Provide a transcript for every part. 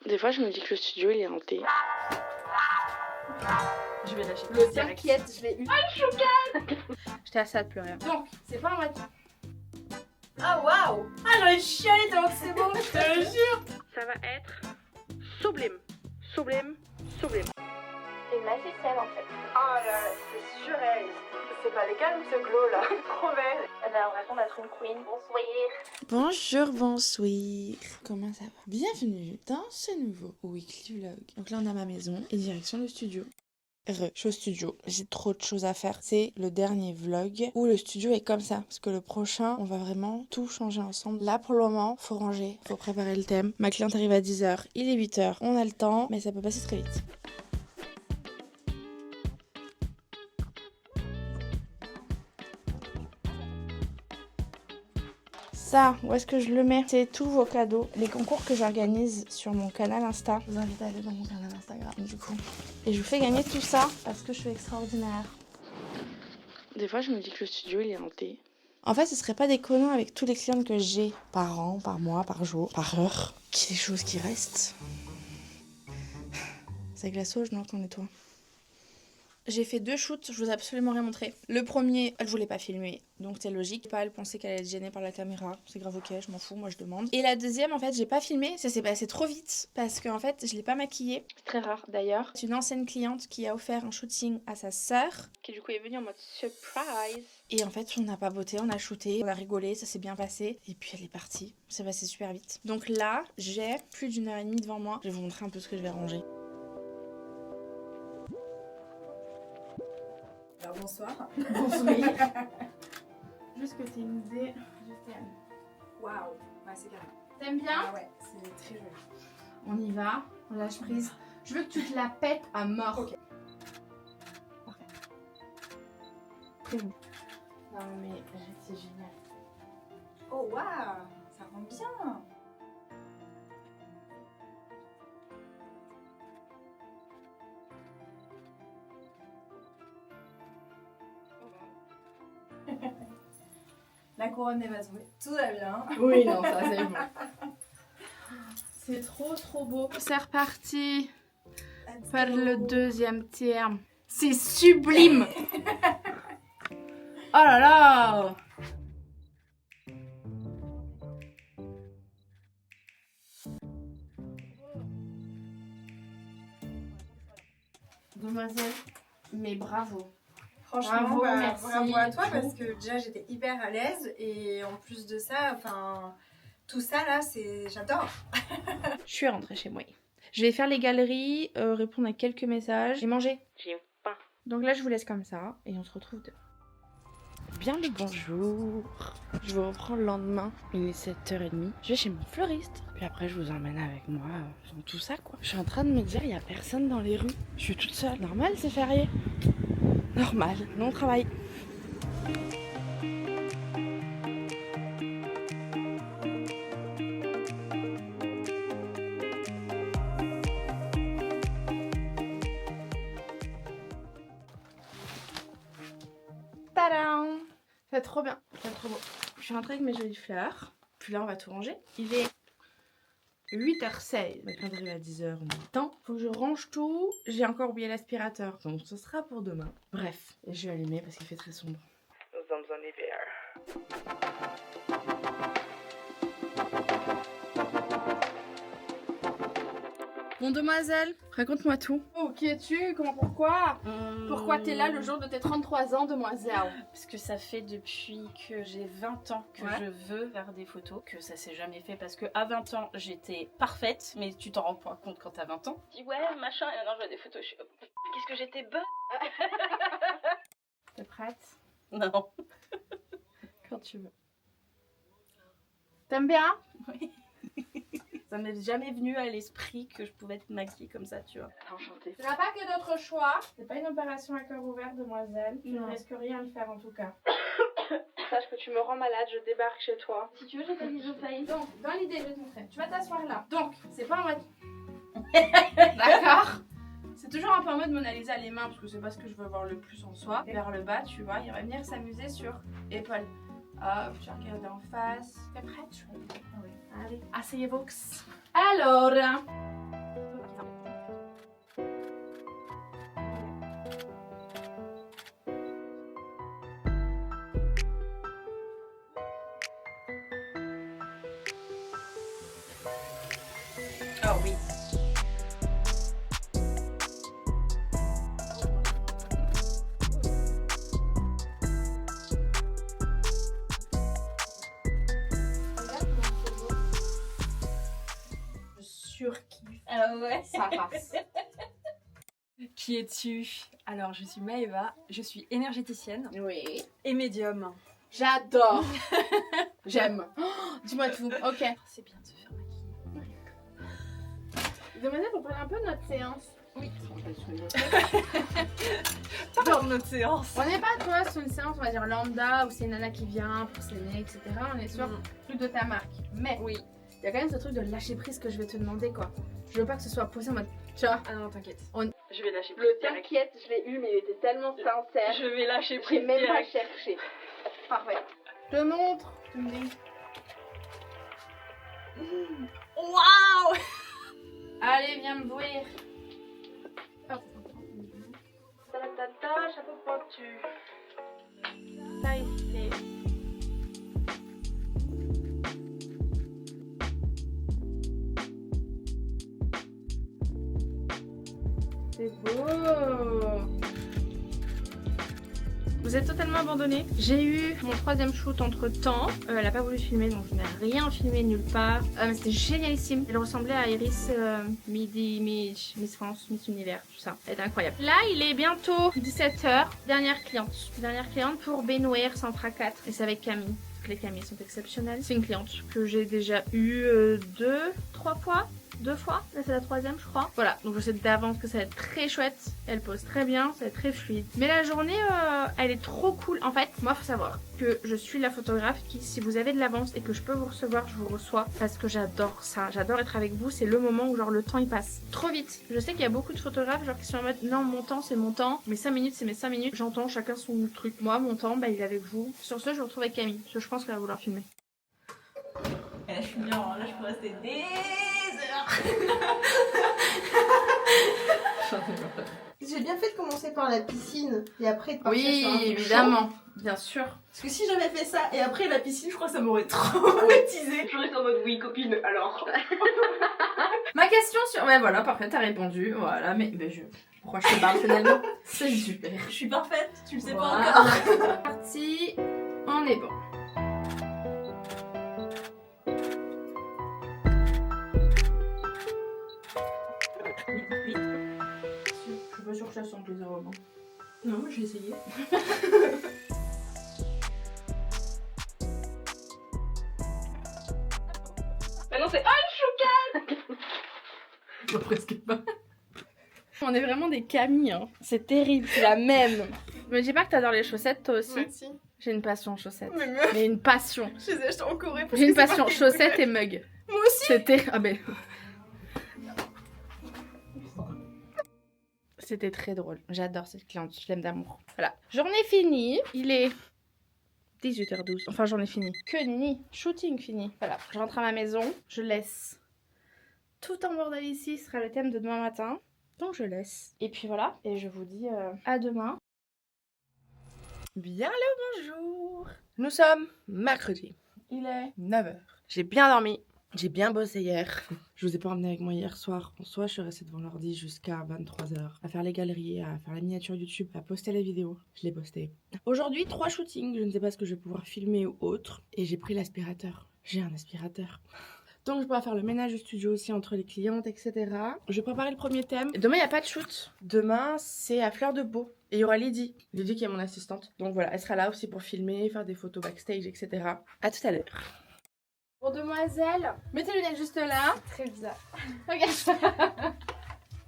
Des fois, je me dis que le studio, il est hanté. Je vais lâcher. Le t'inquiète, je l'ai eu. Ah, le chouquin. J'étais à ça de pleurer. Donc, c'est pas en mode... Ah waouh. Ah, j'ai envie de chialer tellement que c'est beau, je te le jure. Ça va être sublime. Sublime. Sublime. C'est magicien en fait. Oh là, c'est surréaliste. C'est pas légal ce glow là. Trop belle. Elle a l'impression d'être une queen. Bonsoir. Bonjour, bonsoir. Comment ça va? Bienvenue dans ce nouveau weekly vlog. Donc là on a ma maison et direction le studio. Je suis au studio, j'ai trop de choses à faire. C'est le dernier vlog où le studio est comme ça. Parce que le prochain, on va vraiment tout changer ensemble. Là pour le moment, faut ranger, faut préparer le thème. Ma cliente arrive à 10h, il est 8h. On a le temps, mais ça peut passer très vite. Ça, où est-ce que je le mets? C'est tous vos cadeaux, les concours que j'organise sur mon canal Insta. Je vous invite à aller dans mon canal Instagram du coup. Et je vous fais gagner tout ça parce que je suis extraordinaire. Des fois, je me dis que le studio, il est hanté. En fait, ce serait pas déconnant avec tous les clients que j'ai par an, par mois, par jour, par heure. Qu'il y ait des choses qui restent. C'est avec la sauge, non, qu'on nettoie. J'ai fait 2 shoots, je vous ai absolument rien montré. Le premier, elle voulait pas filmer, donc c'est logique. Elle pensait qu'elle allait être gênée par la caméra. C'est grave ok, je m'en fous, moi je demande. Et la deuxième, en fait, j'ai pas filmé, ça s'est passé trop vite parce qu'en fait, je l'ai pas maquillée. C'est très rare d'ailleurs. C'est une ancienne cliente qui a offert un shooting à sa sœur, qui du coup est venue en mode surprise. Et en fait, on n'a pas botté, on a shooté, on a rigolé, ça s'est bien passé. Et puis elle est partie, c'est passé super vite. Donc là, j'ai plus d'1h30 devant moi. Je vais vous montrer un peu ce que je vais ranger. Alors bonsoir. Bonsoir. Juste que t'aies une idée, je t'aime. Waouh. Ouais, c'est carré. T'aimes bien? Ah ouais, c'est très joli. On y va, on lâche prise. Je veux que tu te la pètes à mort. Ok. Parfait. Très bon. Non mais c'est génial. Oh waouh, ça rend bien. La couronne n'est pas tombée. Tout va bien. Oui, non, ça c'est bon. C'est trop beau. C'est reparti pour le deuxième terme. C'est sublime. Oh là là. Demoiselle, mais bravo. Franchement, Bravo, merci. bravo à toi parce que déjà j'étais hyper à l'aise et en plus de ça, enfin tout ça là, c'est j'adore. Je suis rentrée chez moi. Je vais faire les galeries, répondre à quelques messages et manger. J'ai faim. Donc là, je vous laisse comme ça et on se retrouve demain. Bien le bonjour. Je vous reprends le lendemain. Il est 7h30. Je vais chez mon fleuriste. Puis après, je vous emmène avec moi dans tout ça, quoi. Je suis en train de me dire, il n'y a personne dans les rues. Je suis toute seule. Normal, c'est férié. Normal, non travail. Tadam! C'est trop bien, c'est trop beau. Je suis rentrée avec mes jolies fleurs. Puis là, on va tout ranger. Il est 8h16. Ma cliente arrive à 10h en même temps. Faut que je range tout. J'ai encore oublié l'aspirateur. Donc ce sera pour demain. Bref, et je vais allumer parce qu'il fait très sombre. Nous sommes en hiver. Bon, demoiselle, raconte-moi tout. Oh, qui es-tu? Comment, pourquoi? Pourquoi t'es là le jour de tes 33 ans, demoiselle? Parce que ça fait depuis que j'ai 20 ans que je veux faire des photos, que ça s'est jamais fait parce que à 20 ans j'étais parfaite, mais tu t'en rends pas compte quand t'as 20 ans. Je dis ouais machin, et maintenant je vois des photos, je suis qu'est-ce que j'étais bonne. T'es prête? Non. Quand tu veux. T'aimes bien? Oui. Ça m'est jamais venu à l'esprit que je pouvais être maquillée comme ça, tu vois. Enchantée. Tu n'as pas que d'autres choix. C'est pas une opération à cœur ouvert, demoiselle. Tu ne risques rien à le faire en tout cas. Sache que tu me rends malade, je débarque chez toi. Si tu veux, j'ai ta bijoutière. Donc, dans l'idée, je vais te montrer. Tu vas t'asseoir là. Donc, c'est pas en mode. D'accord? C'est toujours un peu en mode Mona Lisa les mains, parce que c'est pas ce que je veux voir le plus en soi. Vers le bas, tu vois, il va venir s'amuser sur épaule. Hop, tu regardes en face. T'es prête? Oui. Allez, asseyez-vous. Alors. Alors oui. Je surkiffe. Ah ouais. Ça passe. Qui es-tu? Alors, je suis Maëva, je suis énergéticienne Oui. et médium. J'adore. J'aime. Oh, dis-moi tout. Ok. C'est bien de se faire maquiller. Demandez pour parler un peu de notre séance. Oui. Dans notre séance. On n'est pas, toi, sur une séance, on va dire lambda, où c'est une nana qui vient pour s'aimer, etc. On est sur plus de ta marque. Mais Oui. il y a quand même ce truc de lâcher prise que je vais te demander, quoi. Je veux pas que ce soit posé en mode, tu vois. Ah non, t'inquiète. Je vais lâcher prise. Le direct. t'inquiète, je l'ai eu, mais il était tellement sincère. Je vais lâcher J'ai prise. même pas direct. cherché. Parfait. Je te montre. Tu me dis. Waouh! Allez, viens me voir. Ta, chapeau pointu. Ça ici. C'est beau. Vous êtes totalement abandonné. J'ai eu mon 3e shoot entre temps. Elle a pas voulu filmer, donc je n'ai rien filmé nulle part. Mais c'était génialissime. Elle ressemblait à Iris Miss France, Miss Univers, tout ça. Elle était incroyable. Là, il est bientôt 17h. Dernière cliente. Dernière cliente pour Benouer Centra 4. Et c'est avec Camille. Toutes les Camilles sont exceptionnelles. C'est une cliente que j'ai déjà eue 2-3 fois. 2 fois, là c'est la 3e je crois. Voilà, donc je sais d'avance que ça va être très chouette. Elle pose très bien, ça va être très fluide. Mais la journée, elle est trop cool. En fait, moi faut savoir que je suis la photographe qui, si vous avez de l'avance et que je peux vous recevoir, je vous reçois parce que j'adore ça. J'adore être avec vous. C'est le moment où genre le temps il passe trop vite. Je sais qu'il y a beaucoup de photographes genre qui sont en mode non, mon temps c'est mon temps, mes 5 minutes c'est mes 5 minutes. J'entends chacun son truc. Moi, mon temps, bah il est avec vous. Sur ce, je vous retrouve avec Camille parce que je pense qu'elle va vouloir filmer. Et là, je suis bien. Là, je peux rester des heures. J'ai bien fait de commencer par la piscine et après de partir sur un Oui, truc évidemment, bien sûr. chaud. Parce que si j'avais fait ça et après la piscine, je crois que ça m'aurait traumatisé. Je reste en mode oui, copine, alors. Ma question sur... Ouais, voilà, parfait, t'as répondu. Voilà, mais pourquoi je te parle finalement? C'est super. Je suis parfaite, tu le sais Voilà. pas encore. C'est parti, on est bon. Je suis pas sûre que ça sente les arômes. Non, moi j'ai essayé. Ah non, c'est Presque pas. On est vraiment des Camille, hein. C'est terrible, c'est la même. Me dis pas que t'adores les chaussettes, toi aussi. Ouais, si. J'ai une passion chaussettes. Mais meuf, Mais une passion. je les ai achetés en Corée. parce J'ai une que c'est passion marqué chaussettes Corée. et mug. Moi aussi. C'était... Ah ben... C'était très drôle. J'adore cette cliente, je l'aime d'amour. Voilà. Journée finie. Il est 18h12. Enfin, journée finie. Que ni. Shooting fini. Voilà. Je rentre à ma maison. Je laisse tout en bordel ici. Ce sera le thème de demain matin. Donc, je laisse. Et puis voilà. Et je vous dis à demain. Bien le bonjour. Nous sommes mercredi. Il est 9h. J'ai bien dormi. J'ai bien bossé hier. Je vous ai pas emmené avec moi hier soir. En soi, je suis restée devant l'ordi jusqu'à 23h. À faire les galeries, à faire la miniature YouTube, à poster la vidéo. Je l'ai posté. Aujourd'hui, 3 shootings. Je ne sais pas ce que je vais pouvoir filmer ou autre. Et j'ai pris l'aspirateur. J'ai un aspirateur. Donc je pourrai faire le ménage du studio aussi entre les clientes, etc. Je vais préparer le premier thème. Demain, il n'y a pas de shoot. Demain, c'est à Fleur de Beau. Et il y aura Lydie. Lydie qui est mon assistante. Donc voilà, elle sera là aussi pour filmer, faire des photos backstage, etc. À tout à l'heure. Bon, demoiselle, mets tes lunettes juste là. Très bizarre. Regarde ça.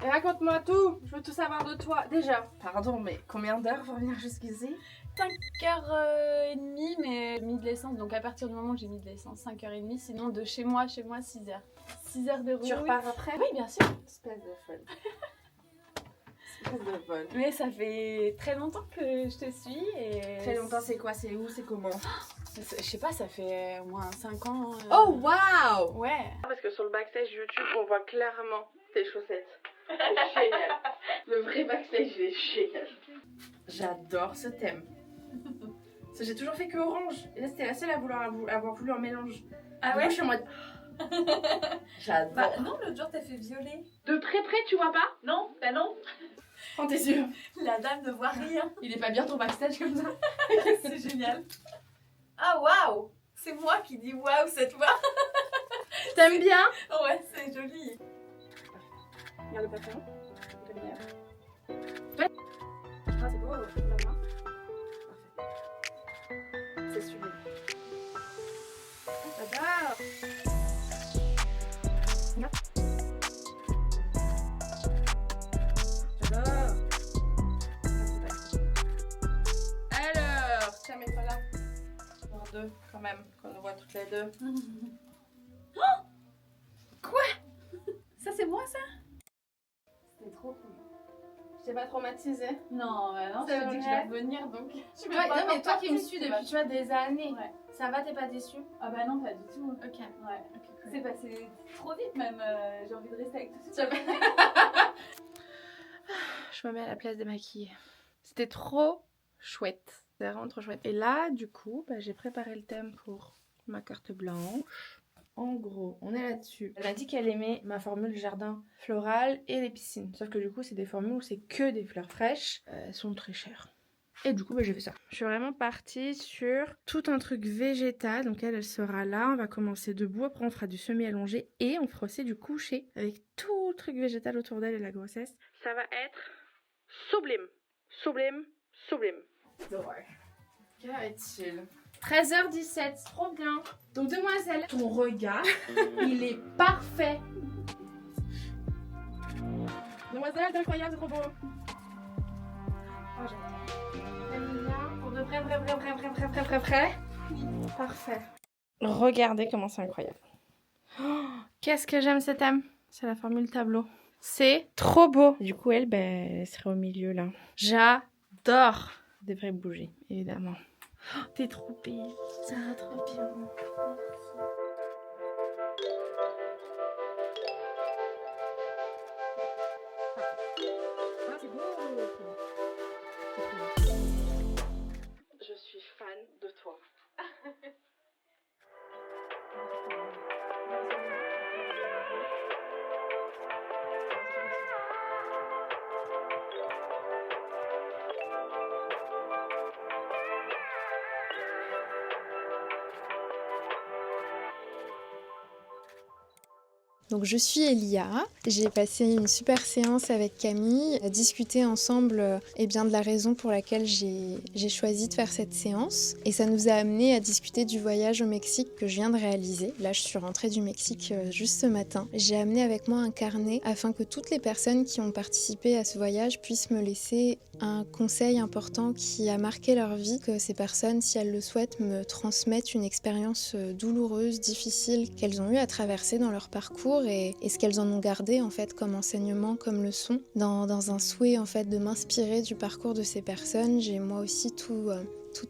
Et raconte-moi tout. Je veux tout savoir de toi. Déjà, pardon, mais combien d'heures pour venir jusqu'ici? 5h30, mais mis de l'essence. Donc à partir du moment où j'ai mis de l'essence, 5h30. Sinon, de chez moi, 6h. 6h de route. Tu repars après? Oui, bien sûr. Espèce de folle. Espèce de folle. Mais ça fait très longtemps que je te suis et... Très longtemps, c'est quoi? C'est où? C'est comment? Je sais pas, ça fait au moins 5 ans. Oh, waouh! Ouais. Parce que sur le backstage YouTube, on voit clairement tes chaussettes. C'est génial. Le vrai backstage, il est génial. J'adore ce thème. Parce que j'ai toujours fait que orange. Et là, c'était la seule à avoir voulu un mélange. Ah Du ouais? coup, je suis en mode... J'adore. Bah non, l'autre jour t'as fait violet. De très près, tu vois pas? Non, bah non. Oh, t'es sûr? La dame ne voit rien. Il est pas bien ton backstage comme ça? C'est génial. Ah waouh! C'est moi qui dis waouh cette fois. T'aimes bien? Ouais, c'est joli. Regarde le plafond. La lumière. Ah, c'est beau, la main. C'est sublime. J'adore. J'adore. Alors, tiens, mets-toi là. Voir deux, quand même, qu'on nous voit toutes les deux. Ça c'est moi ça? C'était trop cool. Je t'ai pas traumatisée? Non, non, C'est je t'ai dit que je vrai. vais revenir donc. Je suis Toi, même pas non, mais toi encore qui me partie, suis tu depuis, tu vois, des années. Ouais. Ça va, t'es pas déçue? Ah bah non, pas du tout. Ok. Ouais. C'est passé trop vite même. J'ai envie de rester avec tout ça. Je me mets à la place des maquillés. C'était trop chouette. C'était vraiment trop chouette. Et là, du coup, bah, j'ai préparé le thème pour ma carte blanche. En gros, on est là-dessus. Elle a dit qu'elle aimait ma formule jardin floral et les piscines. Sauf que du coup, c'est des formules où c'est que des fleurs fraîches. Elles sont très chères. Et du coup, bah, j'ai fait ça. Je suis vraiment partie sur tout un truc végétal. Donc elle sera là. On va commencer debout. Après, on fera du semi-allongé. Et on fera aussi du coucher avec tout le truc végétal autour d'elle et la grossesse. Ça va être sublime. Sublime. Sublime. Qu'arrête-t-il 13h17, trop bien. Donc demoiselle, ton regard, il est parfait. Demoiselle, c'est incroyable, c'est trop beau. Oh, j'adore. T'aimes bien? Pour de vrai. Parfait. Regardez comment c'est incroyable. Oh, qu'est-ce que j'aime ce thème. C'est la formule tableau. C'est trop beau. Du coup, elle, ben, elle serait au milieu là. J'adore. Elle devrait bouger, évidemment. Oh, t'es trop belle. Ça va trop bien. Je suis fan de toi. Donc je suis Elia, j'ai passé une super séance avec Camille, à discuter ensemble de la raison pour laquelle j'ai choisi de faire cette séance. Et ça nous a amené à discuter du voyage au Mexique que je viens de réaliser. Là je suis rentrée du Mexique juste ce matin. J'ai amené avec moi un carnet afin que toutes les personnes qui ont participé à ce voyage puissent me laisser un conseil important qui a marqué leur vie, que ces personnes, si elles le souhaitent, me transmettent une expérience douloureuse, difficile qu'elles ont eu à traverser dans leur parcours et ce qu'elles en ont gardé en fait comme enseignement, comme leçon. Dans un souhait en fait de m'inspirer du parcours de ces personnes, j'ai moi aussi tout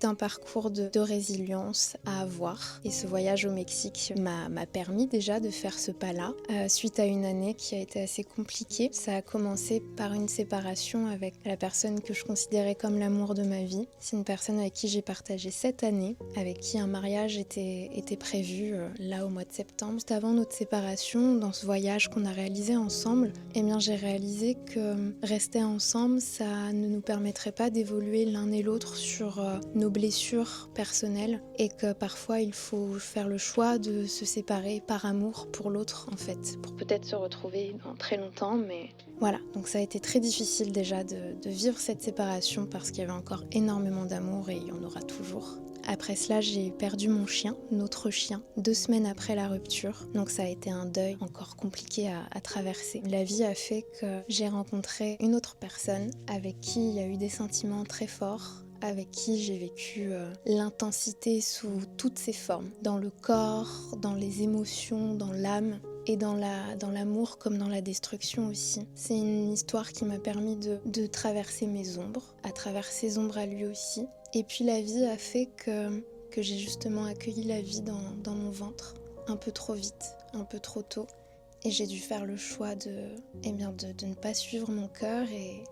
un parcours de résilience à avoir. Et ce voyage au Mexique m'a permis déjà de faire ce pas-là, suite à une année qui a été assez compliquée. Ça a commencé par une séparation avec la personne que je considérais comme l'amour de ma vie. C'est une personne avec qui j'ai partagé 7 années, avec qui un mariage était prévu là au mois de septembre. Juste avant notre séparation, dans ce voyage qu'on a réalisé ensemble, eh bien j'ai réalisé que rester ensemble, ça ne nous permettrait pas d'évoluer l'un et l'autre sur nos blessures personnelles et que parfois il faut faire le choix de se séparer par amour pour l'autre en fait, pour peut-être se retrouver dans très longtemps, mais voilà. Donc ça a été très difficile déjà de vivre cette séparation parce qu'il y avait encore énormément d'amour et il y en aura toujours. Après cela, j'ai perdu mon chien, notre chien, 2 semaines après la rupture. Donc ça a été un deuil encore compliqué à traverser. La vie a fait que j'ai rencontré une autre personne avec qui il y a eu des sentiments très forts, avec qui j'ai vécu l'intensité sous toutes ses formes, dans le corps, dans les émotions, dans l'âme et dans l'amour comme dans la destruction aussi. C'est une histoire qui m'a permis de traverser mes ombres, à travers ses ombres à lui aussi. Et puis la vie a fait que j'ai justement accueilli la vie dans mon ventre, un peu trop vite, un peu trop tôt. Et j'ai dû faire le choix de ne pas suivre mon cœur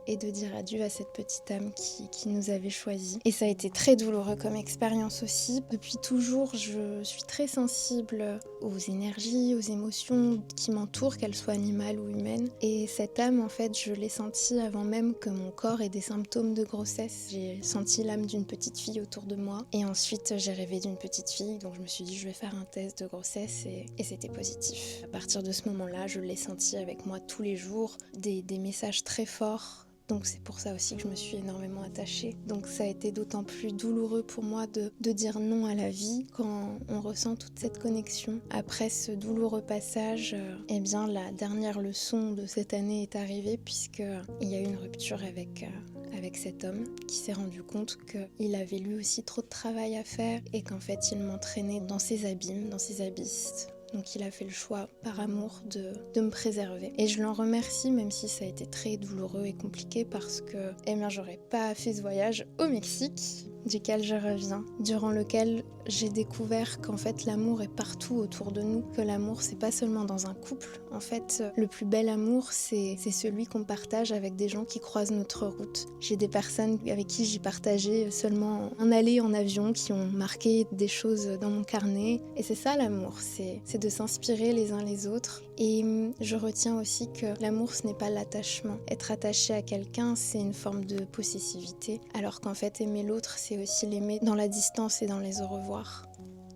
et de dire adieu à cette petite âme qui nous avait choisis. Et ça a été très douloureux comme expérience aussi. Depuis toujours, je suis très sensible aux énergies, aux émotions qui m'entourent, qu'elles soient animales ou humaines. Et cette âme, en fait, je l'ai sentie avant même que mon corps ait des symptômes de grossesse. J'ai senti l'âme d'une petite fille autour de moi. Et ensuite, j'ai rêvé d'une petite fille. Donc je me suis dit, je vais faire un test de grossesse et c'était positif. À partir de ce moment-là, je l'ai senti avec moi tous les jours, des messages très forts. Donc c'est pour ça aussi que je me suis énormément attachée. Donc ça a été d'autant plus douloureux pour moi de dire non à la vie quand on ressent toute cette connexion. Après ce douloureux passage, eh bien la dernière leçon de cette année est arrivée puisqu'il y a eu une rupture avec cet homme qui s'est rendu compte qu'il avait lui aussi trop de travail à faire et qu'en fait il m'entraînait dans ses abîmes, dans ses abysses. Donc il a fait le choix par amour de me préserver. Et je l'en remercie même si ça a été très douloureux et compliqué parce que j'aurais pas fait ce voyage au Mexique duquel je reviens, durant lequel j'ai découvert qu'en fait l'amour est partout autour de nous, que l'amour c'est pas seulement dans un couple. En fait, le plus bel amour c'est celui qu'on partage avec des gens qui croisent notre route. J'ai des personnes avec qui j'ai partagé seulement un aller en avion qui ont marqué des choses dans mon carnet. Et c'est ça l'amour, c'est de s'inspirer les uns les autres. Et je retiens aussi que l'amour ce n'est pas l'attachement. Être attaché à quelqu'un c'est une forme de possessivité, alors qu'en fait aimer l'autre c'est aussi l'aimer dans la distance et dans les au revoir.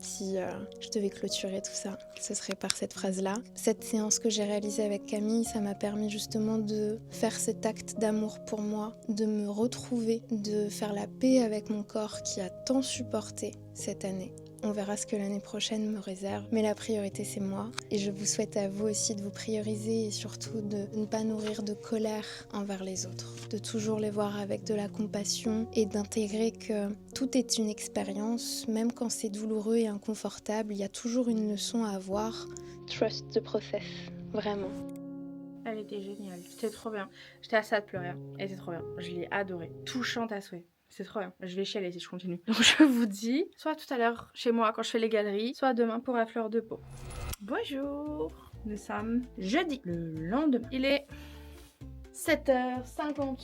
Si je devais clôturer tout ça, ce serait par cette phrase-là. Cette séance que j'ai réalisée avec Camille, ça m'a permis justement de faire cet acte d'amour pour moi, de me retrouver, de faire la paix avec mon corps qui a tant supporté cette année. On verra ce que l'année prochaine me réserve, mais la priorité c'est moi. Et je vous souhaite à vous aussi de vous prioriser et surtout de ne pas nourrir de colère envers les autres. De toujours les voir avec de la compassion et d'intégrer que tout est une expérience, même quand c'est douloureux et inconfortable, il y a toujours une leçon à avoir. Trust the process, vraiment. Elle était géniale, c'était trop bien. J'étais à ça de pleurer, elle était trop bien. Je l'ai adorée, touchante à souhait. C'est trop bien. Je vais chialer si je continue. Donc je vous dis, soit tout à l'heure chez moi quand je fais les galeries, soit demain pour la fleur de peau. Bonjour. Nous sommes jeudi, le lendemain. Il est 7h58.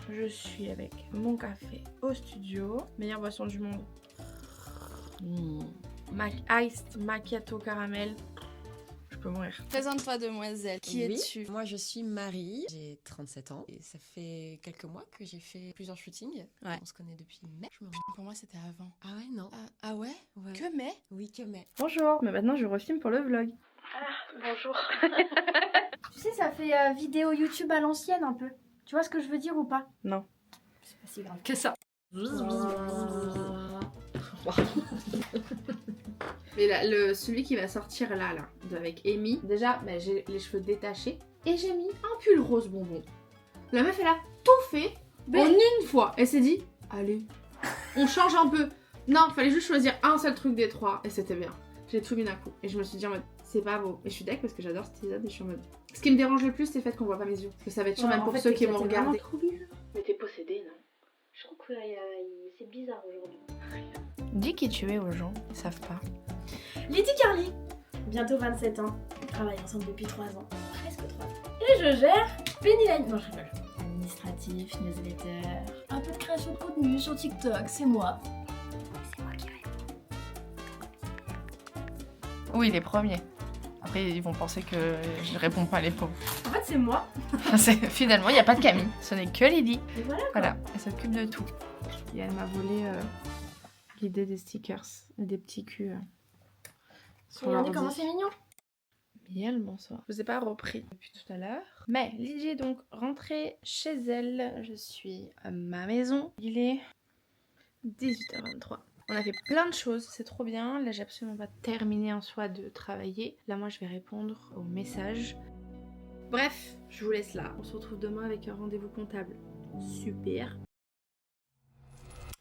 Je suis avec mon café au studio. Meilleure boisson du monde. Iced macchiato caramel. Je peux mourir. Présente-toi, demoiselle. Qui es-tu? Moi, je suis Marie, j'ai 37 ans et ça fait quelques mois que j'ai fait plusieurs shootings. Ouais. On se connaît depuis mai. Pour moi, c'était avant. Ah ouais, non. Ah ouais? Ouais. Que mai? Oui, que mai. Bonjour, mais maintenant je refilme pour le vlog. Bonjour. Tu sais, ça fait vidéo YouTube à l'ancienne un peu. Tu vois ce que je veux dire ou pas? Non. C'est pas si grave que ça. Mais là, celui qui va sortir là, avec Amy, déjà, j'ai les cheveux détachés et j'ai mis un pull rose bonbon. La meuf, elle a tout fait en une fois. Elle s'est dit, allez, on change un peu. Non, fallait juste choisir un seul truc des trois et c'était bien. J'ai tout mis d'un coup et je me suis dit en mode, c'est pas beau. Et je suis deck parce que j'adore cet épisode et je suis en mode... Ce qui me dérange le plus, c'est le fait qu'on voit pas mes yeux. Parce que ça va être chiant même pour ceux qui vont regarder. Trop bizarre. Mais t'es possédée, non? Je trouve que c'est bizarre aujourd'hui. Dis qui tu es aux gens, ils savent pas. Lydie Carly, bientôt 27 ans. On travaille ensemble depuis 3 ans. Presque 3 ans. Et je gère Pennyline. Non, je rigole. Administratif, newsletter, un peu de création de contenu sur TikTok, c'est moi. C'est moi qui réponds. Oui, les premiers. Après, ils vont penser que je réponds pas les pauvres. En fait, c'est moi. Finalement, il n'y a pas de Camille. Ce n'est que Lydie. Et voilà, quoi. Voilà, elle s'occupe de tout. Et elle m'a volé l'idée des stickers et des petits culs. Regardez comment c'est mignon. Bien le bonsoir. Je vous ai pas repris depuis tout à l'heure. Mais Lydie est donc rentrée chez elle. Je suis à ma maison. Il est 18h23. On a fait plein de choses, c'est trop bien. Là, j'ai absolument pas terminé en soi de travailler. Là, moi, je vais répondre aux messages. Bref, je vous laisse là. On se retrouve demain avec un rendez-vous comptable. Super.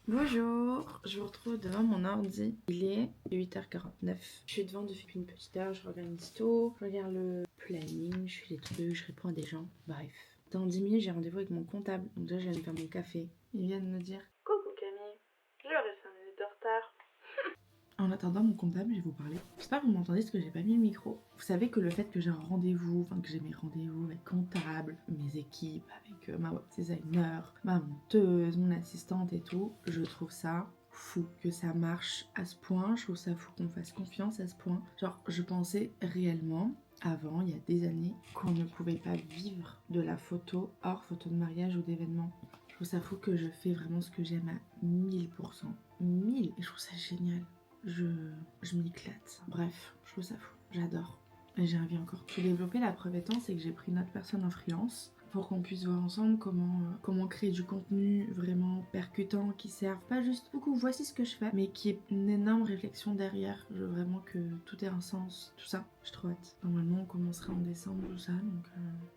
Bonjour, je vous retrouve devant mon ordi. Il est 8h49. Je suis devant depuis une petite heure, je regarde une sto, je regarde le planning, je fais des trucs, je réponds à des gens. Bref. Dans 10 minutes, j'ai rendez-vous avec mon comptable. Donc déjà, je viens de faire mon café. Il vient de me dire... Coucou Camille, j'aurais 5 minutes de retard. En attendant mon comptable, je vais vous parler. J'espère que vous m'entendez parce que j'ai pas mis le micro. Vous savez que le fait que j'ai un rendez-vous, enfin que j'ai mes rendez-vous avec comptable, mes équipes, avec ma web designer, ma monteuse, mon assistante et tout, je trouve ça fou que ça marche à ce point. Je trouve ça fou qu'on me fasse confiance à ce point. Genre, je pensais réellement, avant, il y a des années, qu'on ne pouvait pas vivre de la photo hors photo de mariage ou d'événement. Je trouve ça fou que je fais vraiment ce que j'aime à 1000%. 1000, et je trouve ça génial. Je m'éclate. Bref, je trouve ça fou. J'adore. Et j'ai envie encore de développer. La preuve étant, c'est que j'ai pris une autre personne en freelance pour qu'on puisse voir ensemble comment créer du contenu vraiment percutant qui serve pas juste beaucoup, voici ce que je fais, mais qui est une énorme réflexion derrière. Je veux vraiment que tout ait un sens, tout ça. J'ai trop hâte. Normalement, on commencera en décembre, tout ça, donc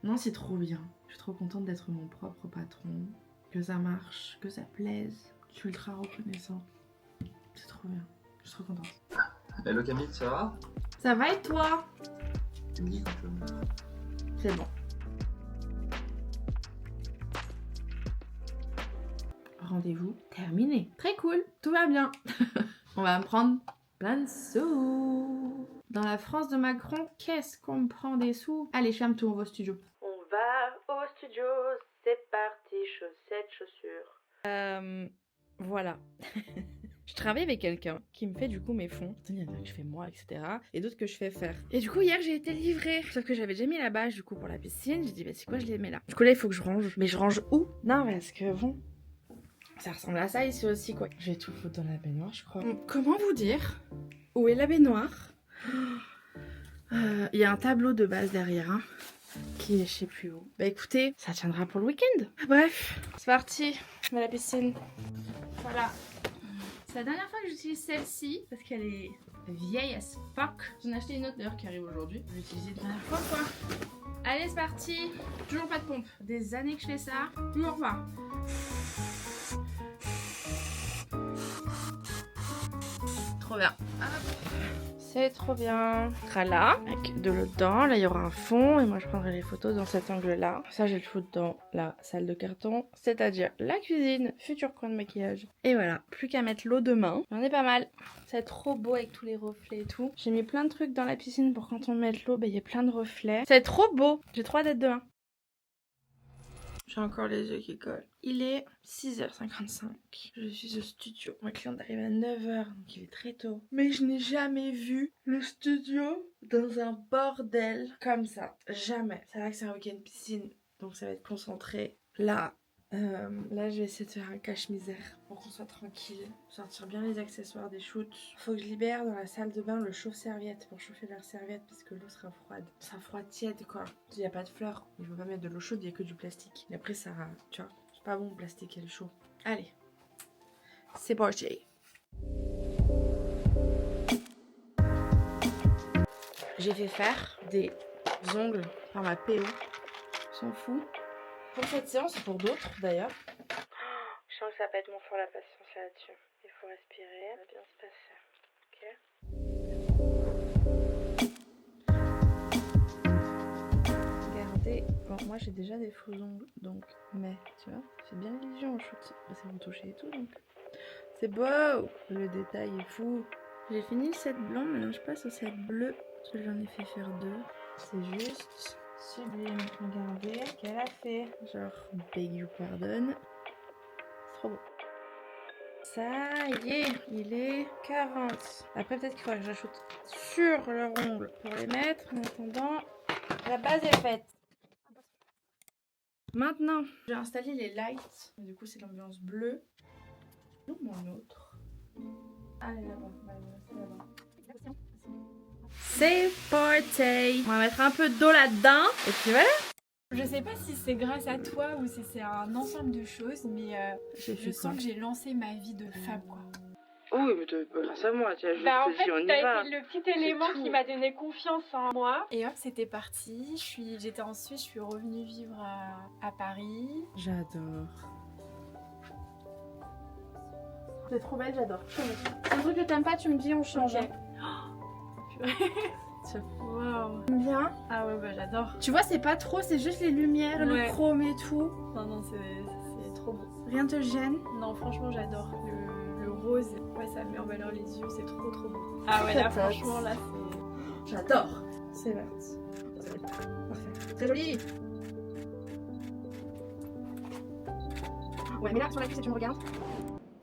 non, c'est trop bien. Je suis trop contente d'être mon propre patron, que ça marche, que ça plaise. Je suis ultra reconnaissante. C'est trop bien. Je suis trop contente. Hello Camille, ça va? Ça va et toi? Oui. C'est bon. Rendez-vous terminé. Très cool, tout va bien. On va me prendre plein de sous. Dans la France de Macron, qu'est-ce qu'on me prend des sous? Allez, ferme-toi, on va au studio. On va au studio, c'est parti, chaussettes, chaussures. Voilà. Je travaille avec quelqu'un qui me fait du coup mes fonds. Il y en a que je fais moi, etc. Et d'autres que je fais faire. Et du coup, hier, j'ai été livrée. Sauf que j'avais déjà mis la bâche du coup pour la piscine. J'ai dit, bah c'est quoi, je les mets là. Du coup, là, il faut que je range. Mais je range où? Non, parce que bon, ça ressemble à ça ici aussi, quoi. Je vais tout foutre dans la baignoire, je crois. Comment vous dire où est la baignoire? Il y a un tableau de base derrière, hein, qui est je sais plus où. Bah écoutez, ça tiendra pour le week-end. Bref, c'est parti. Je mets la piscine. Voilà. C'est la dernière fois que j'utilise celle-ci parce qu'elle est vieille as fuck. J'en ai acheté une autre d'ailleurs qui arrive aujourd'hui. Je vais l'utiliser la dernière fois, quoi. Allez, c'est parti. Toujours pas de pompe. Des années que je fais ça. Toujours pas. Trop bien. C'est trop bien. Ce sera là, avec de l'eau dedans. Là, il y aura un fond. Et moi, je prendrai les photos dans cet angle-là. Ça, je vais le foutre dans la salle de carton. C'est-à-dire la cuisine, futur coin de maquillage. Et voilà. Plus qu'à mettre l'eau demain. J'en ai pas mal. C'est trop beau avec tous les reflets et tout. J'ai mis plein de trucs dans la piscine pour quand on met l'eau, il y a plein de reflets. C'est trop beau. J'ai trop hâte d'être demain. J'ai encore les yeux qui collent. Il est 6h55. Je suis au studio. Ma cliente arrive à 9h, donc il est très tôt. Mais je n'ai jamais vu le studio dans un bordel comme ça. Jamais. C'est vrai que c'est un week-end piscine, donc ça va être concentré. Là, je vais essayer de faire un cache-misère pour qu'on soit tranquille. Sortir bien les accessoires des shoots. Faut que je libère dans la salle de bain le chauffe-serviette pour chauffer leurs serviettes parce que l'eau sera froide. Ça sera froid tiède quoi. Il n'y a pas de fleurs. Il ne faut pas mettre de l'eau chaude, il n'y a que du plastique. Et après ça, tu vois, c'est pas bon le plastique et le chaud. Allez, c'est parti. J'ai fait faire des ongles par ma PO. S'en fout. Pour cette séance et pour d'autres d'ailleurs. Je sens que ça va pas être mon fort la patience là-dessus. Il faut respirer, ça va bien se passer. Ok. Regardez. Bon, moi j'ai déjà des faux ongles donc. Mais tu vois, c'est bien l'illusion en shoot. C'est retouché et tout donc. C'est beau. Le détail est fou. J'ai fini le set blanc, maintenant je passe au set bleu. Parce que j'en ai fait faire 2. C'est juste. Sublime, regardez qu'elle a fait. Genre, beg you pardon. C'est trop beau. Ça y est, il est 40. Après, peut-être qu'il faudrait que j'ajoute sur leur ongle pour les mettre. En attendant, la base est faite. Maintenant, j'ai installé les lights. Du coup, c'est l'ambiance bleue. Où mon autre? Allez, là-bas. Là-bas. C'est parti. On va mettre un peu d'eau là-dedans. Et puis voilà. Je sais pas si c'est grâce à toi ou si c'est un ensemble de choses, mais je sens que j'ai lancé ma vie de femme, quoi. Oui, mais grâce à moi, tu as juste en fait, dit on y t'as va. été le petit élément qui m'a donné confiance en moi. Et hop, c'était parti. J'étais en Suisse, je suis revenue vivre à Paris. J'adore. C'est trop belle, j'adore. C'est un truc que t'aimes pas, tu me dis, on change. Okay. Wow. Bien. Ah ouais, bah j'adore. Tu vois, c'est pas trop, c'est juste les lumières, le chrome et tout. Non, c'est trop beau. Rien te gêne? Non, franchement, j'adore. Le rose. Ouais, ça met en valeur les yeux, c'est trop trop beau. Ah ouais, là franchement, là c'est... J'adore. C'est parti. Parfait. Très joli. Ouais, mais là, sur la cuisse, si tu me regardes.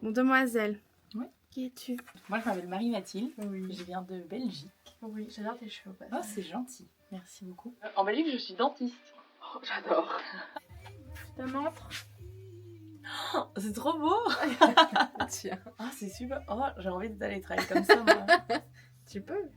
Bon, demoiselle. Ouais. Qui es-tu? Moi je m'appelle Marie-Mathilde, Oui. je viens de Belgique. Oui, j'adore tes cheveux. Oh, c'est gentil, merci beaucoup. En Belgique, je suis dentiste. Oh, j'adore. Ta montre. Oh, c'est trop beau. Tiens. Ah, c'est super. Oh, j'ai envie d'aller travailler comme ça, moi. Tu peux.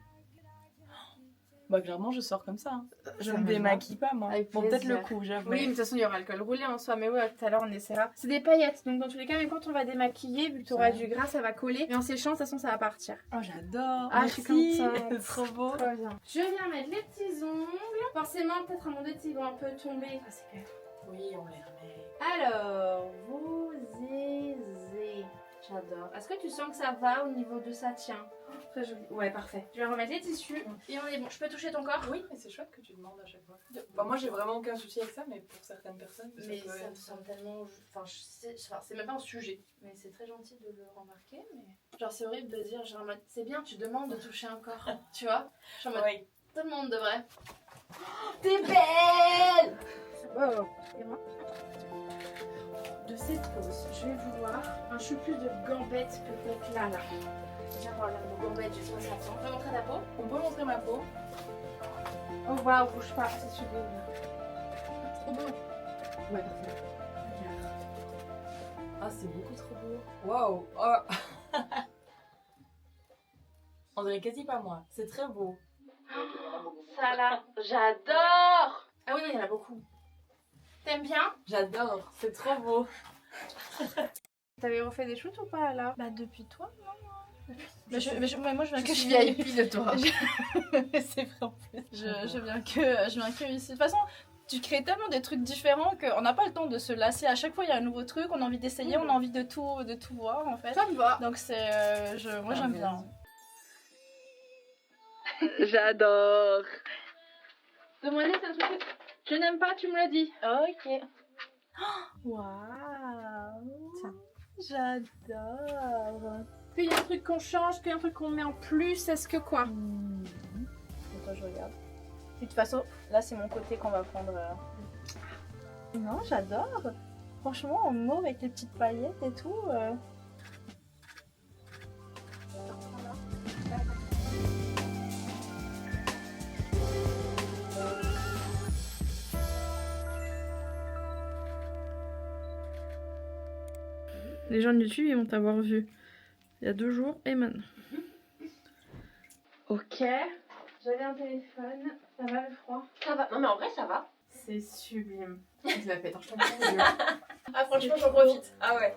Bah, clairement, je sors comme ça. Hein. Je Ça me me démaquille pas, moi. Avec Bon, peut-être le plaisir. coup, j'avoue. Oui, mais de toute façon, il y aura le col roulé en soi. Mais ouais, tout à l'heure, on essaiera. C'est des paillettes. Donc, dans tous les cas, même quand on va démaquiller, vu que tu auras du gras, ça va coller. Mais en séchant, de toute façon, ça va partir. Oh, j'adore. Ah, Merci. je suis contente. C'est trop beau. Trop bien. Je viens mettre les petits ongles. Forcément, peut-être à mon deux, ils vont un peu tomber. Ah, c'est clair. Oui, on les remet. Alors, vous aisez. J'adore. Est-ce que tu sens que ça va au niveau de ça tient? Très joli. Ouais, parfait. Je vais remettre les tissus et on est bon. Je peux toucher ton corps? Oui, mais c'est chouette que tu demandes à chaque fois. Bah, moi, j'ai vraiment aucun souci avec ça, mais pour certaines personnes, Mais peut ça me être- semble tellement. Enfin, c'est même pas un sujet. Mais c'est très gentil de le remarquer. Mais genre, c'est horrible de dire, genre, en mode, c'est bien, tu demandes de toucher un corps. Tu vois? Genre, en mode, Oui. tout le monde devrait. T'es belle! Oh, et moi? De cette pose, je vais vouloir un chou plus de gambettes peut-être là. Déjà, voilà, mon gambette, j'ai 60 ans. Tu peux montrer ta peau? On peut montrer ma peau. Oh waouh, bouge pas, c'est sublime. Trop beau. Ouais, parfait. Ah, c'est beaucoup trop beau. Waouh. Oh. On dirait quasi pas moi. C'est très beau. Ça là, j'adore. Ah oui, non, il y en a beaucoup. T'aimes bien? J'adore. C'est trop beau. T'avais refait des shoots ou pas là? Bah depuis toi, non? Mais moi, je viens que Je suis VIP de toi. C'est vrai en plus. Je viens que ici. De toute façon, tu crées tellement des trucs différents qu'on n'a pas le temps de se lasser. À chaque fois, il y a un nouveau truc, on a envie d'essayer, on a envie de tout voir en fait. Ça me va. Donc c'est, moi j'aime bien. J'adore. Demoiselle, c'est un truc que je n'aime pas, tu me l'as dit. Ok. Waouh. J'adore. Qu'il y a un truc qu'on change, qu'il y a un truc qu'on met en plus, est-ce que quoi? Attends, je regarde. De toute façon, là c'est mon côté qu'on va prendre. Non, j'adore. Franchement, en mauve avec les petites paillettes et tout. Les gens de YouTube, ils vont t'avoir vu il y a 2 jours et maintenant. Ok. J'avais un téléphone. Ça va le froid? Ça va. Non, mais en vrai, ça va. C'est sublime. Je la pète, je t'en prie. Ah, franchement, j'en profite. Ah ouais.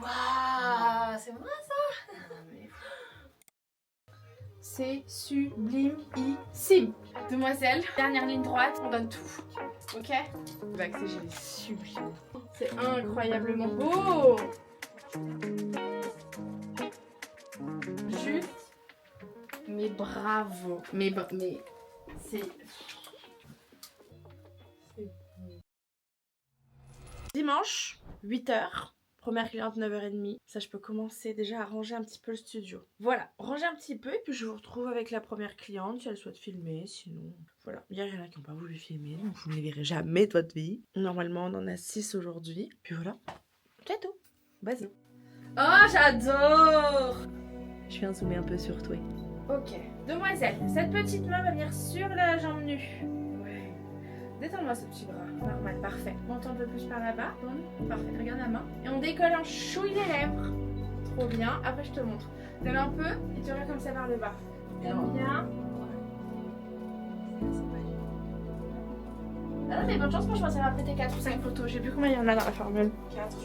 Waouh, c'est moi ça? C'est sublimissime. Demoiselle, dernière ligne droite, on donne tout. Ok? L'accès, j'ai les sublime. C'est incroyablement beau. Juste, mais bravo. Mais c'est... Dimanche, 8h. Première cliente 9h30. Ça, je peux commencer déjà à ranger un petit peu le studio. Voilà, ranger un petit peu et puis je vous retrouve avec la première cliente si elle souhaite filmer. Sinon, voilà. Il y en a qui n'ont pas voulu filmer, donc vous ne les verrez jamais de votre vie. Normalement, on en a 6 aujourd'hui. Puis voilà, c'est tout. Vas-y. Oh, j'adore! Je viens zoomer un peu sur toi. Ok. Demoiselle, cette petite main va venir sur la jambe nue. Ouais. Détends-moi ce petit bras. Normal, parfait. Monte un peu plus par là-bas. Parfait, regarde la main. Et on décolle un chouille les lèvres. Trop bien. Après, je te montre. Donne un peu et tu regardes comme ça vers le bas. T'aimes bien? Ah non, mais bonne chance, moi je pense que ça va prêter 4 ou 5 photos. Je sais plus combien il y en a dans la formule. 4.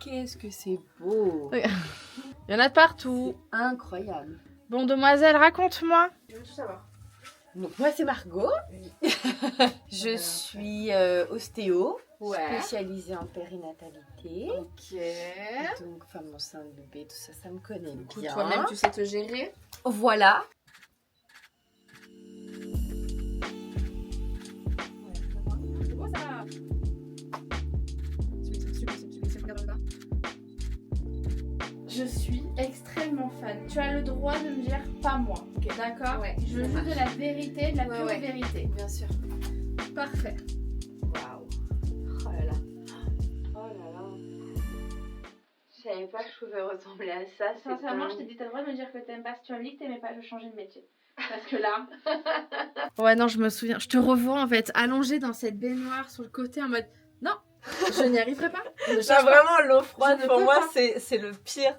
Qu'est-ce que c'est beau! Il y en a de partout. Incroyable. Bon, demoiselle, raconte-moi. Je veux tout savoir. Donc moi c'est Margot. Je suis ostéo, spécialisée en périnatalité. Ok. Donc femme enceinte, bébé, tout ça, ça me connaît Du bien. coup, toi-même, tu sais te gérer. Voilà. Je suis extrêmement fan. Tu as le droit de me dire pas moi. D'accord. Ouais, je veux juste de la vérité, de la pure vérité. Bien sûr. Parfait. Waouh. Oh là là. Oh là là. Je savais pas que je pouvais ressembler à ça. Sincèrement, je t'ai dit, t'as le droit de me dire que t'aimes pas. Si tu m'as dit que t'aimais pas, je changeais de métier. Parce que là... Ouais, non, je me souviens. Je te revois en fait allongée dans cette baignoire sur le côté en mode non, je n'y arriverai pas. Genre vraiment l'eau froide pour moi c'est le pire.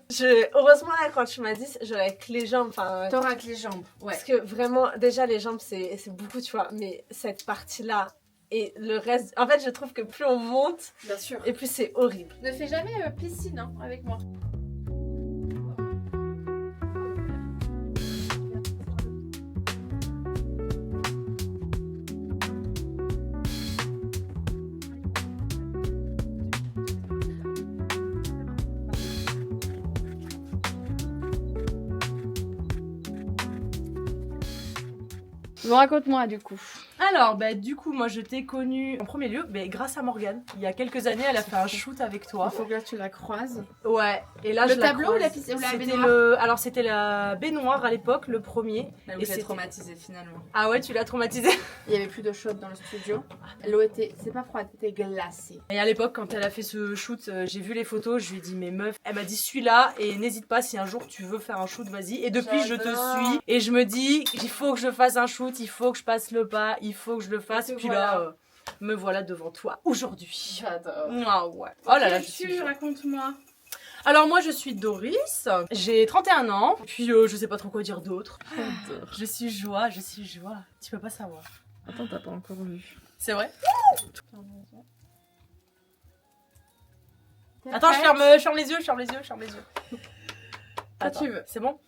Heureusement là quand tu m'as dit j'aurais que les jambes. T'auras que les jambes. Ouais. Parce que vraiment déjà les jambes c'est beaucoup tu vois. Mais cette partie là et le reste. En fait je trouve que plus on monte. Bien sûr. Et plus c'est horrible. Ne fais jamais piscine hein, avec moi. Bon, raconte-moi du coup. Alors, du coup, moi je t'ai connue en premier lieu grâce à Morgane. Il y a quelques années, elle a fait un shoot avec toi. Il faut que là tu la croises. Ouais, et là le je la tableau croise. ou la piscine ou la C'était baignoire Alors c'était la baignoire à l'époque, le premier. Elle et vous a c'était traumatisée finalement. Ah ouais, tu l'as traumatisée. Il y avait plus d'eau chaude dans le studio. L'eau était, c'est pas froide, était glacée. Et à l'époque, quand elle a fait ce shoot, j'ai vu les photos, je lui ai dit mais meuf, elle m'a dit suis-là et n'hésite pas si un jour tu veux faire un shoot, vas-y. Et depuis je te suis et je me dis il faut que je fasse un shoot, il faut que je passe le pas, il faut que je le fasse. Et puis là, me voilà devant toi aujourd'hui. J'adore. Ah ouais. Oh là là, je suis sûre, raconte-moi. Alors moi je suis Doris, j'ai 31 ans, puis je sais pas trop quoi dire d'autre. Je suis joie. Tu peux pas savoir. Attends, t'as pas encore vu. C'est vrai? T'es Attends, je prête? ferme les yeux. Quand tu veux. C'est bon?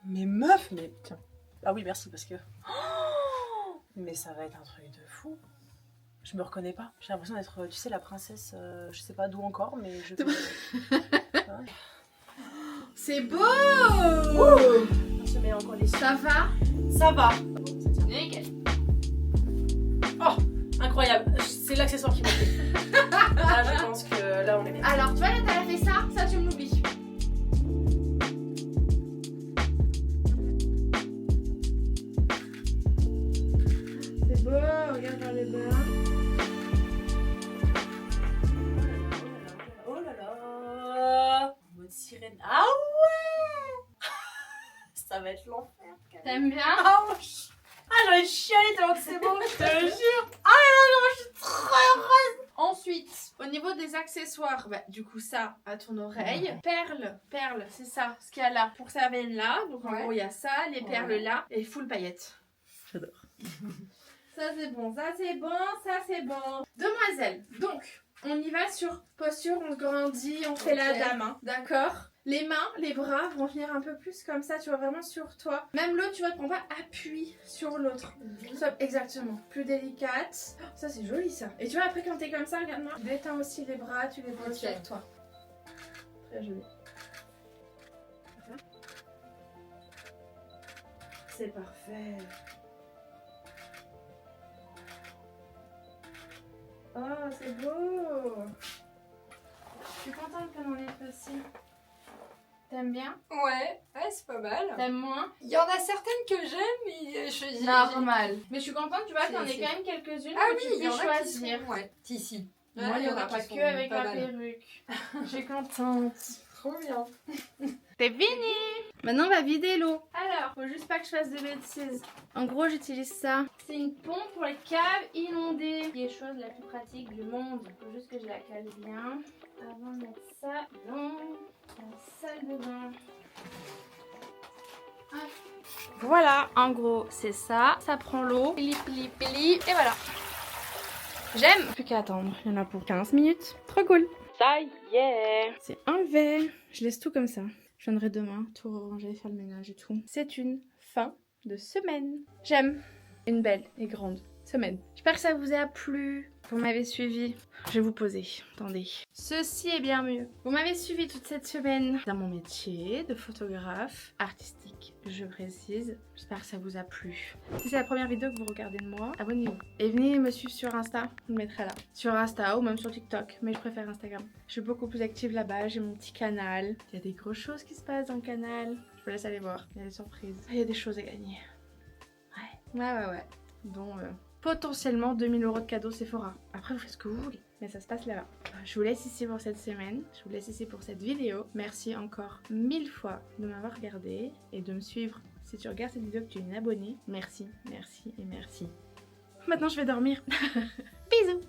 Mais meuf, mais tiens. Ah oui, merci parce que... Mais ça va être un truc de fou. Je me reconnais pas. J'ai l'impression d'être, tu sais, la princesse, je sais pas d'où encore, mais je... C'est beau! On se met encore les yeux. Ça va? Ça va. Nickel. Oh, incroyable. C'est l'accessoire qui m'a fait. Là, je pense que là, on est bien. Alors, tu vois, là, t'as fait ça tu me l'oublies. C'est beau, regarde dans les bras. Oh là là. En mode sirène. Ah ouais. Ça va être l'enfer. T'aimes bien? Ah j'ai envie de chialer tellement que c'est beau, je te le jure. Ah là là, je suis trop heureuse. Ensuite, au niveau des accessoires, du coup ça à ton oreille. Perles, c'est ça, ce qu'il y a là. Pour sa veine là, donc en gros il y a ça, les perles là, et full paillettes. J'adore. Ça c'est bon, ça c'est bon, ça c'est bon. Demoiselle, donc on y va sur posture, on grandit, on fait la dame, hein, d'accord? Les mains, les bras vont venir un peu plus comme ça, tu vois, vraiment sur toi. Même l'autre, tu vois, qu'on va appuyer sur l'autre. Exactement. Plus délicate. Oh, ça, c'est joli, ça. Et tu vois, après, quand t'es comme ça, regarde-moi. Tu détends aussi les bras, tu les poses sur toi. Très joli. C'est parfait. Oh, c'est beau. Je suis contente qu'on en ait fait aussi. T'aimes bien? Ouais, c'est pas mal. T'aimes moins? Il y en a certaines que j'aime, mais je dis normal. Mais je suis contente, tu vois, qu'il y en ait quand même quelques-unes que tu peux choisir. Ici. Moi, il n'y aura pas que avec la perruque. Je suis contente. Trop bien. C'est fini! Maintenant, on va vider l'eau. Alors, faut juste pas que je fasse de bêtises. En gros, j'utilise ça. C'est une pompe pour les caves inondées. C'est la chose la plus pratique du monde. Il faut juste que je la cale bien. Avant de mettre ça dans la salle de bain. Hop. Voilà, en gros, c'est ça. Ça prend l'eau. Pili, pili, pili. Et voilà. J'aime. Plus qu'à attendre. Il y en a pour 15 minutes. Trop cool. Ça y est. C'est enlevé. Je laisse tout comme ça. Je viendrai demain tout ranger, faire le ménage et tout. C'est une fin de semaine. J'aime. Une belle et grande semaine. J'espère que ça vous a plu. Vous m'avez suivi. Je vais vous poser. Attendez. Ceci est bien mieux. Vous m'avez suivi toute cette semaine dans mon métier de photographe artistique, je précise. J'espère que ça vous a plu. Si c'est la première vidéo que vous regardez de moi, abonnez-vous. Et venez me suivre sur Insta. Je le mettrai là. Sur Insta ou même sur TikTok. Mais je préfère Instagram. Je suis beaucoup plus active là-bas. J'ai mon petit canal. Il y a des grosses choses qui se passent dans le canal. Je vous laisse aller voir. Il y a des surprises. Il y a des choses à gagner. Ouais. Dont potentiellement 2000 € de cadeaux Sephora. Après vous faites ce que vous voulez, mais ça se passe là-bas. Je vous laisse ici pour cette semaine, je vous laisse ici pour cette vidéo. Merci encore 1000 fois de m'avoir regardé et de me suivre. Si tu regardes cette vidéo que tu es une abonnée, merci, merci et merci. Maintenant je vais dormir. Bisous.